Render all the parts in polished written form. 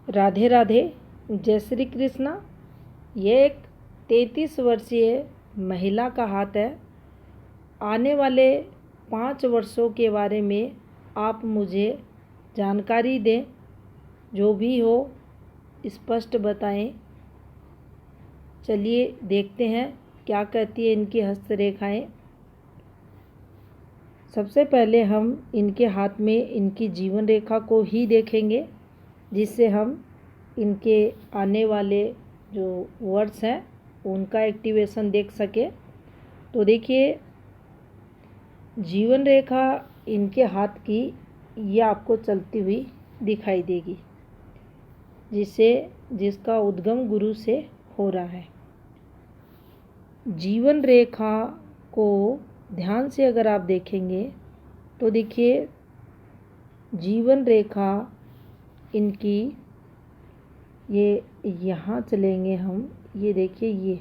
राधे राधे, जय श्री कृष्णा। ये एक 33 वर्षीय महिला का हाथ है। आने वाले 5 वर्षों के बारे में आप मुझे जानकारी दें, जो भी हो स्पष्ट बताएं। चलिए देखते हैं क्या कहती है इनकी हस्तरेखाएं। सबसे पहले हम इनके हाथ में इनकी जीवन रेखा को ही देखेंगे, जिससे हम इनके आने वाले जो वर्ड्स हैं उनका एक्टिवेशन देख सके। तो देखिए, जीवन रेखा इनके हाथ की ये आपको चलती हुई दिखाई देगी, जिसका उद्गम गुरु से हो रहा है। जीवन रेखा को ध्यान से अगर आप देखेंगे तो देखिए, जीवन रेखा इनकी ये यहाँ चलेंगे हम। ये देखिए,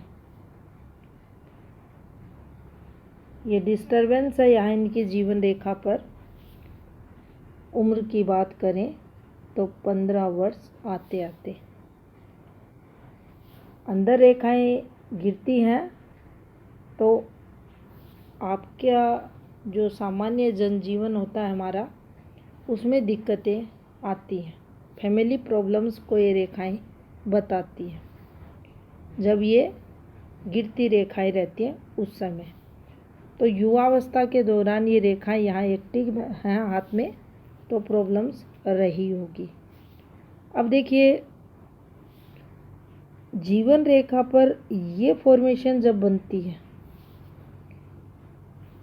ये डिस्टरबेंस है यहाँ इनकी जीवन रेखा पर। उम्र की बात करें तो 15 वर्ष आते आते अंदर रेखाएं गिरती हैं, तो आपका जो सामान्य जनजीवन होता है हमारा, उसमें दिक्कतें आती हैं। फैमिली प्रॉब्लम्स को ये रेखाएं बताती हैं जब ये गिरती रेखाएं रहती हैं उस समय। तो युवावस्था के दौरान ये रेखाएं यहाँ एक्टिव हैं हाथ में, तो प्रॉब्लम्स रही होगी। अब देखिए, जीवन रेखा पर ये फॉर्मेशन जब बनती है,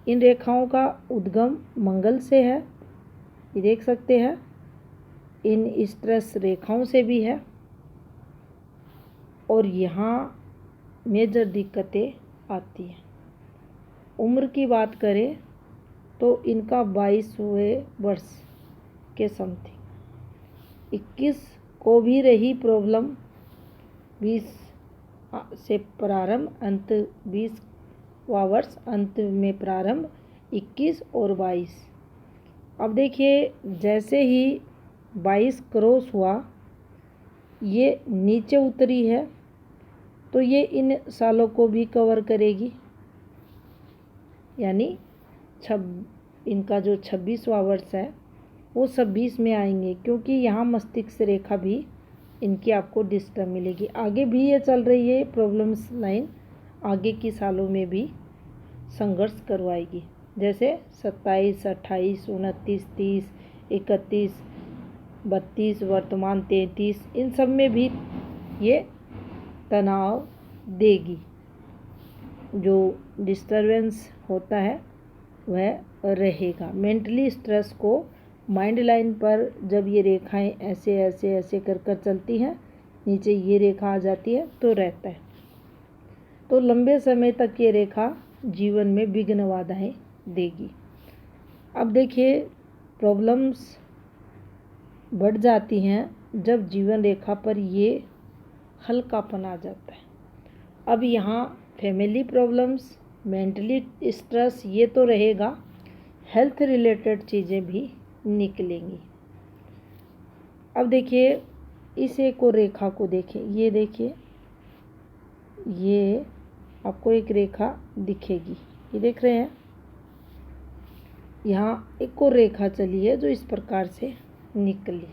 इन रेखाओं का उद्गम मंगल से है, ये देख सकते हैं। इन स्ट्रेस रेखाओं से भी है, और यहाँ मेजर दिक्कतें आती हैं। उम्र की बात करें तो इनका 22वें वर्ष के समथिंग, 21 को भी रही प्रॉब्लम। 20 से प्रारंभ, अंत 20वां वर्ष, अंत में प्रारंभ 21 और 22। अब देखिए, जैसे ही 22 क्रॉस हुआ, ये नीचे उतरी है, तो ये इन सालों को भी कवर करेगी। यानी इनका जो 26वां वर्ष है वो 26 में आएंगे, क्योंकि यहाँ मस्तिष्क रेखा भी इनकी आपको डिस्टर्ब मिलेगी। आगे भी ये चल रही है प्रॉब्लम्स लाइन, आगे की सालों में भी संघर्ष करवाएगी। जैसे 27, 28, 29, 30, 31, 32, वर्तमान 33, इन सब में भी ये तनाव देगी। जो डिस्टरबेंस होता है वह रहेगा। मेंटली स्ट्रेस को माइंड लाइन पर जब ये रेखाएं ऐसे ऐसे ऐसे कर कर चलती हैं, नीचे ये रेखा आ जाती है तो रहता है। तो लंबे समय तक ये रेखा जीवन में विघ्न बाधाएं देगी। अब देखिए, प्रॉब्लम्स बढ़ जाती हैं जब जीवन रेखा पर ये हल्कापन आ जाता है। अब यहाँ फैमिली प्रॉब्लम्स, मेंटली स्ट्रेस ये तो रहेगा, हेल्थ रिलेटेड चीज़ें भी निकलेंगी। अब देखिए, इस एक और रेखा को देखें। ये देखिए, ये आपको एक रेखा दिखेगी, ये देख रहे हैं। यहाँ एक और रेखा चली है जो इस प्रकार से निकली।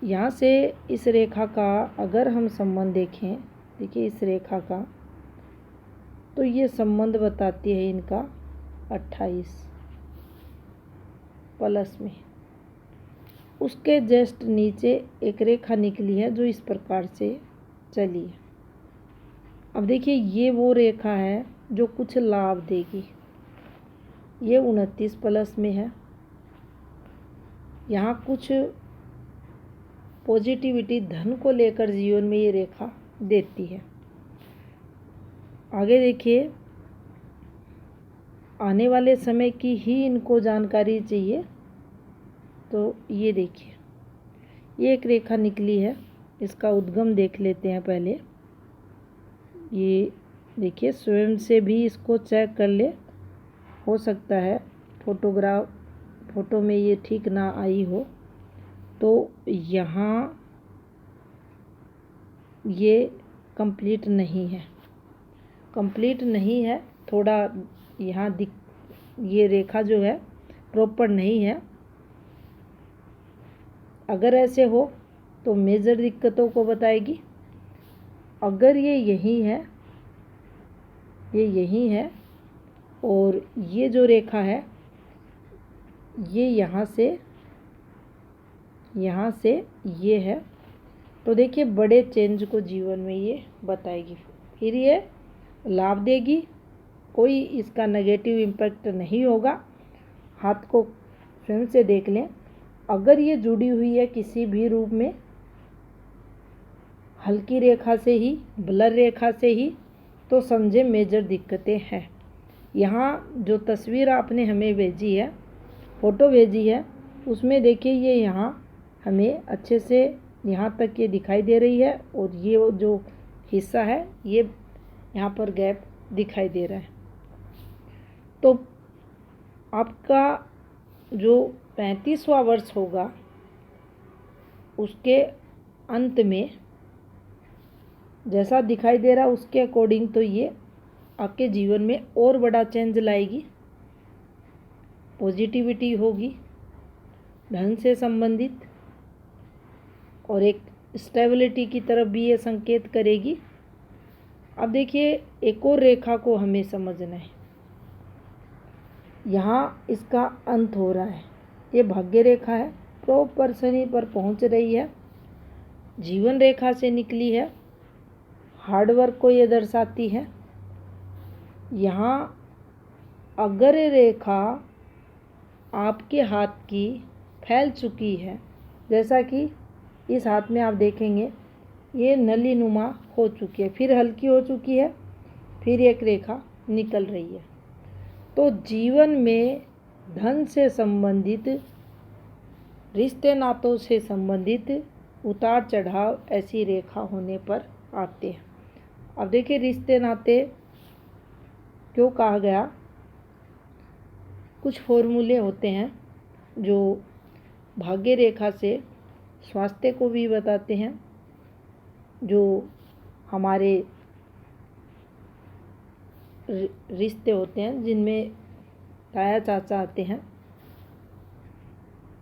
यहाँ से इस रेखा का अगर हम संबंध देखें, देखिए इस रेखा का, तो ये संबंध बताती है इनका 28 प्लस में। उसके जस्ट नीचे एक रेखा निकली है जो इस प्रकार से चली है। अब देखिए, ये वो रेखा है जो कुछ लाभ देगी। ये 29 प्लस में है। यहाँ कुछ पॉजिटिविटी, धन को लेकर जीवन में ये रेखा देती है। आगे देखिए, आने वाले समय की ही इनको जानकारी चाहिए। तो ये देखिए, ये एक रेखा निकली है, इसका उद्गम देख लेते हैं पहले। ये देखिए, स्वयं से भी इसको चेक कर ले, हो सकता है फोटो में ये ठीक ना आई हो। तो यहाँ ये कंप्लीट नहीं है, कंप्लीट नहीं है, थोड़ा यहाँ ये रेखा जो है प्रॉपर नहीं है। अगर ऐसे हो तो मेजर दिक्कतों को बताएगी। अगर ये यही है, ये यही है और ये जो रेखा है ये यहाँ से ये है, तो देखिए बड़े चेंज को जीवन में ये बताएगी। फिर ये लाभ देगी, कोई इसका नेगेटिव इम्पैक्ट नहीं होगा। हाथ को स्वयं से देख लें, अगर ये जुड़ी हुई है किसी भी रूप में, हल्की रेखा से ही, ब्लर रेखा से ही, तो समझे मेजर दिक्कतें हैं। यहाँ जो तस्वीर आपने हमें भेजी है, फ़ोटो भेजी है, उसमें देखिए ये यहाँ हमें अच्छे से यहाँ तक ये दिखाई दे रही है और ये जो हिस्सा है ये यहाँ पर गैप दिखाई दे रहा है। तो आपका जो 35वां वर्ष होगा उसके अंत में जैसा दिखाई दे रहा उसके अकॉर्डिंग तो ये आपके जीवन में और बड़ा चेंज लाएगी, पॉजिटिविटी होगी, धन से संबंधित, और एक स्टेबिलिटी की तरफ भी ये संकेत करेगी। अब देखिए एक और रेखा को हमें समझना है, यहाँ इसका अंत हो रहा है, ये भाग्य रेखा है, प्रॉपर शनि पर पहुँच रही है, जीवन रेखा से निकली है, हार्डवर्क को ये दर्शाती है। यहाँ अगर रेखा आपके हाथ की फैल चुकी है, जैसा कि इस हाथ में आप देखेंगे ये नली नुमा हो चुकी है, फिर हल्की हो चुकी है, फिर एक रेखा निकल रही है, तो जीवन में धन से संबंधित, रिश्ते नातों से संबंधित उतार चढ़ाव ऐसी रेखा होने पर आते हैं। अब देखिए रिश्ते नाते क्यों कहा गया, कुछ फॉर्मूले होते हैं जो भाग्य रेखा से स्वास्थ्य को भी बताते हैं, जो हमारे रिश्ते होते हैं जिनमें ताया चाचा आते हैं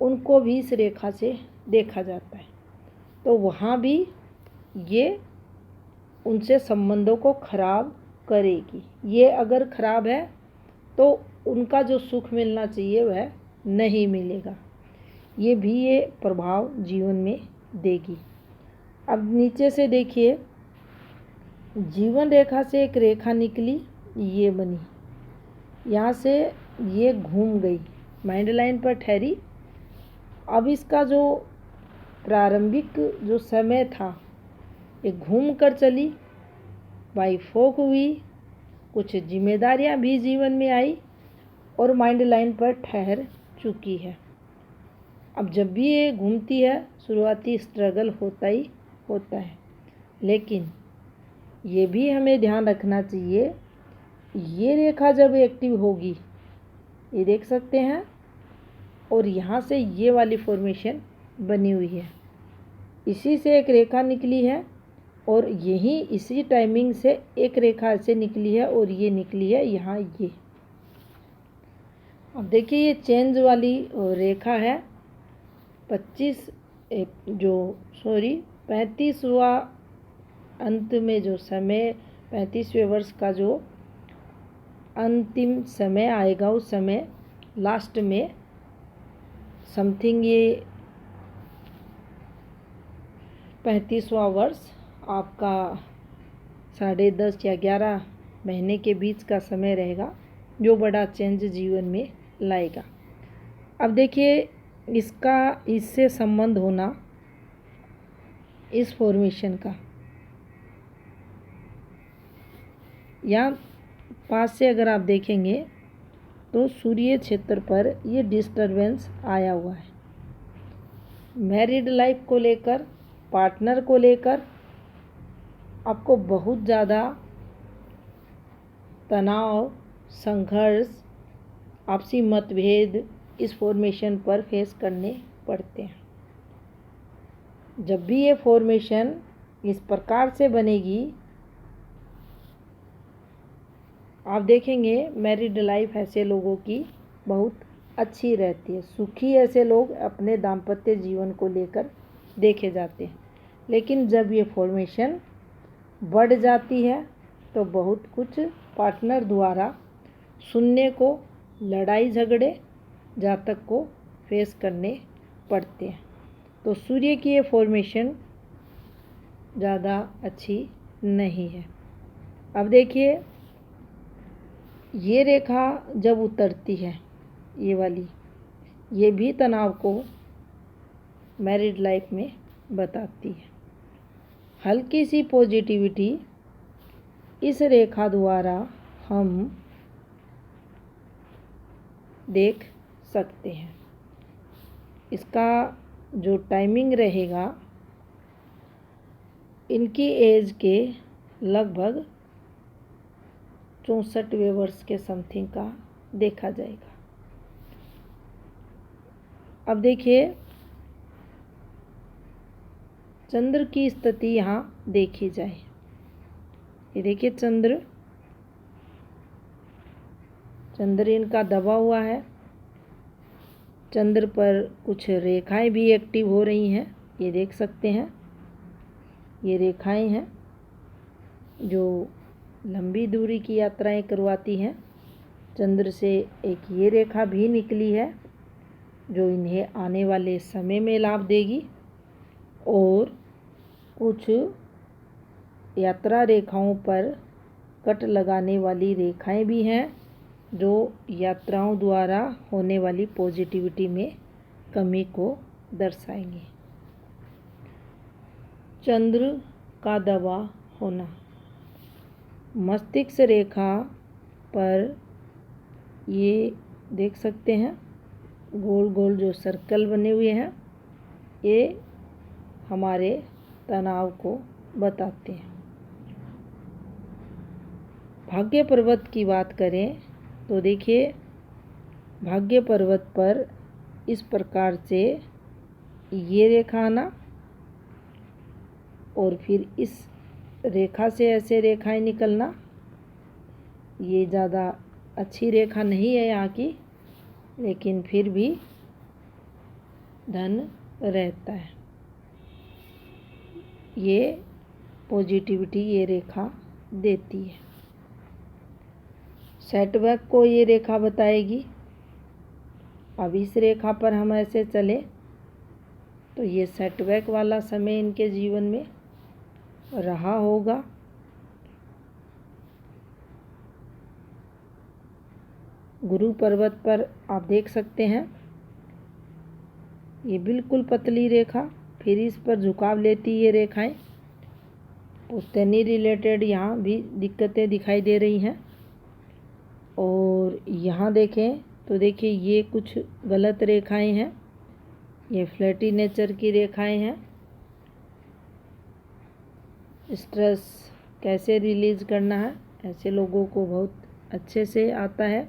उनको भी इस रेखा से देखा जाता है, तो वहाँ भी ये उनसे संबंधों को खराब करेगी। ये अगर खराब है तो उनका जो सुख मिलना चाहिए वह नहीं मिलेगा, ये भी ये प्रभाव जीवन में देगी। अब नीचे से देखिए जीवन रेखा से एक रेखा निकली, ये बनी, यहाँ से ये घूम गई, माइंड लाइन पर ठहरी। अब इसका जो प्रारंभिक जो समय था ये घूम कर चली, वाइफोक हुई, कुछ जिम्मेदारियां भी जीवन में आई और माइंड लाइन पर ठहर चुकी है। अब जब भी ये घूमती है शुरुआती स्ट्रगल होता ही होता है, लेकिन ये भी हमें ध्यान रखना चाहिए, ये रेखा जब एक्टिव होगी, ये देख सकते हैं, और यहाँ से ये वाली फॉर्मेशन बनी हुई है, इसी से एक रेखा निकली है और यही इसी टाइमिंग से एक रेखा ऐसे निकली है और ये निकली है यहाँ ये। अब देखिए ये चेंज वाली रेखा है 35वां अंत में जो समय 35वें वर्ष का जो अंतिम समय आएगा उस समय लास्ट में समथिंग ये 35वां वर्ष आपका 10.5 या 11 महीने के बीच का समय रहेगा जो बड़ा चेंज जीवन में लाएगा। अब देखिए इसका इससे संबंध होना इस फॉर्मेशन का, यहाँ पास से अगर आप देखेंगे तो सूर्य क्षेत्र पर ये डिस्टरबेंस आया हुआ है, मैरिड लाइफ को लेकर, पार्टनर को लेकर आपको बहुत ज़्यादा तनाव, संघर्ष, आपसी मतभेद इस फॉर्मेशन पर फेस करने पड़ते हैं। जब भी ये फॉर्मेशन इस प्रकार से बनेगी, आप देखेंगे मैरिड लाइफ ऐसे लोगों की बहुत अच्छी रहती है। सुखी ऐसे लोग अपने दाम्पत्य जीवन को लेकर देखे जाते हैं। लेकिन जब ये फॉर्मेशन बढ़ जाती है तो बहुत कुछ पार्टनर द्वारा सुनने को, लड़ाई झगड़े, जातक को फेस करने पड़ते हैं। तो सूर्य की ये फॉर्मेशन ज़्यादा अच्छी नहीं है। अब देखिए, ये रेखा जब उतरती है, ये वाली, ये भी तनाव को मैरिड लाइफ में बताती है। हल्की सी पॉजिटिविटी इस रेखा द्वारा हम देख सकते हैं। इसका जो टाइमिंग रहेगा, इनकी एज के लगभग 64वें वर्ष के समथिंग का देखा जाएगा। अब देखिए, चंद्र की स्थिति यहाँ देखी जाए। ये देखिए, चंद्र इनका दबा हुआ है। चंद्र पर कुछ रेखाएं भी एक्टिव हो रही हैं, ये देख सकते हैं। ये रेखाएं हैं जो लंबी दूरी की यात्राएं करवाती हैं। चंद्र से एक ये रेखा भी निकली है जो इन्हें आने वाले समय में लाभ देगी, और कुछ यात्रा रेखाओं पर कट लगाने वाली रेखाएं भी हैं जो यात्राओं द्वारा होने वाली पॉजिटिविटी में कमी को दर्शाएंगी। चंद्र का दबा होना मस्तिष्क रेखा पर, ये देख सकते हैं गोल गोल जो सर्कल बने हुए हैं, ये हमारे तनाव को बताते हैं। भाग्य पर्वत की बात करें तो देखिए, भाग्य पर्वत पर इस प्रकार से ये रेखा आना और फिर इस रेखा से ऐसे रेखाएं निकलना, ये ज़्यादा अच्छी रेखा नहीं है यहाँ की, लेकिन फिर भी धन रहता है। ये पॉजिटिविटी ये रेखा देती है। सेटबैक को ये रेखा बताएगी। अब इस रेखा पर हम ऐसे चले तो ये सेटबैक वाला समय इनके जीवन में रहा होगा। गुरु पर्वत पर आप देख सकते हैं, ये बिल्कुल पतली रेखा, फिर इस पर झुकाव लेती ये रेखाएं। पुश्तैनी रिलेटेड यहाँ भी दिक्कतें दिखाई दे रही हैं। और यहाँ देखें तो देखिए, ये कुछ गलत रेखाएं हैं, ये फ्लैटी नेचर की रेखाएं हैं। स्ट्रेस कैसे रिलीज़ करना है, ऐसे लोगों को बहुत अच्छे से आता है।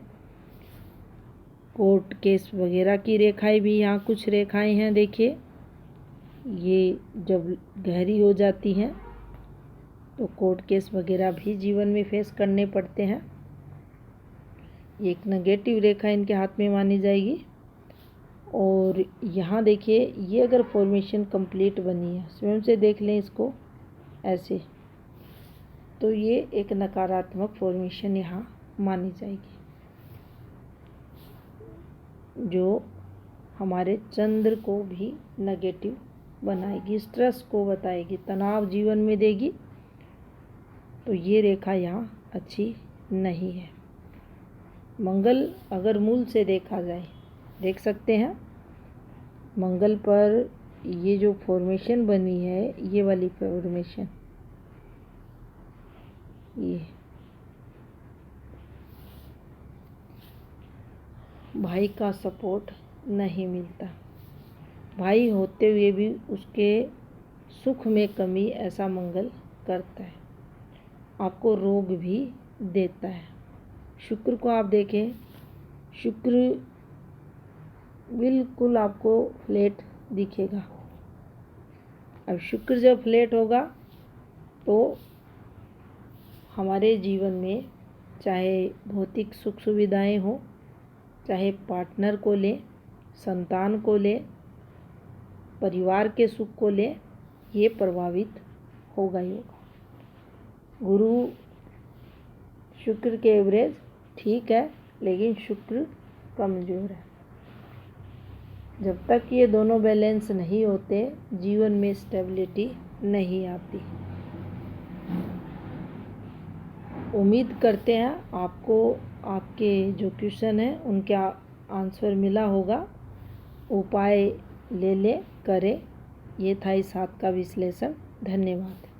कोर्ट केस वगैरह की रेखाएं भी यहाँ कुछ रेखाएं हैं। देखिए, ये जब गहरी हो जाती हैं तो कोर्ट केस वगैरह भी जीवन में फेस करने पड़ते हैं। ये एक नेगेटिव रेखा इनके हाथ में मानी जाएगी। और यहाँ देखिए, ये अगर फॉर्मेशन कंप्लीट बनी है, स्वयं से देख लें इसको ऐसे, तो ये एक नकारात्मक फॉर्मेशन यहाँ मानी जाएगी, जो हमारे चंद्र को भी नेगेटिव बनाएगी, स्ट्रेस को बताएगी, तनाव जीवन में देगी। तो ये रेखा यहाँ अच्छी नहीं है। मंगल अगर मूल से देखा जाए, देख सकते हैं मंगल पर ये जो फॉर्मेशन बनी है, ये वाली फॉर्मेशन, ये भाई का सपोर्ट नहीं मिलता, भाई होते हुए भी उसके सुख में कमी, ऐसा मंगल करता है, आपको रोग भी देता है। शुक्र को आप देखें, शुक्र बिल्कुल आपको फ्लैट दिखेगा, अब शुक्र जब फ्लैट होगा तो हमारे जीवन में चाहे भौतिक सुख सुविधाएं हो, चाहे पार्टनर को ले, संतान को ले, परिवार के सुख को ले, ये प्रभावित होगा ही होगा। गुरु शुक्र के एवरेज ठीक है, लेकिन शुक्र कमज़ोर है। जब तक ये दोनों बैलेंस नहीं होते जीवन में स्टेबिलिटी नहीं आती। उम्मीद करते हैं आपको आपके जो क्वेश्चन हैं उनका आंसर मिला होगा। उपाय ले करें। ये था इस हाथ का विश्लेषण। धन्यवाद।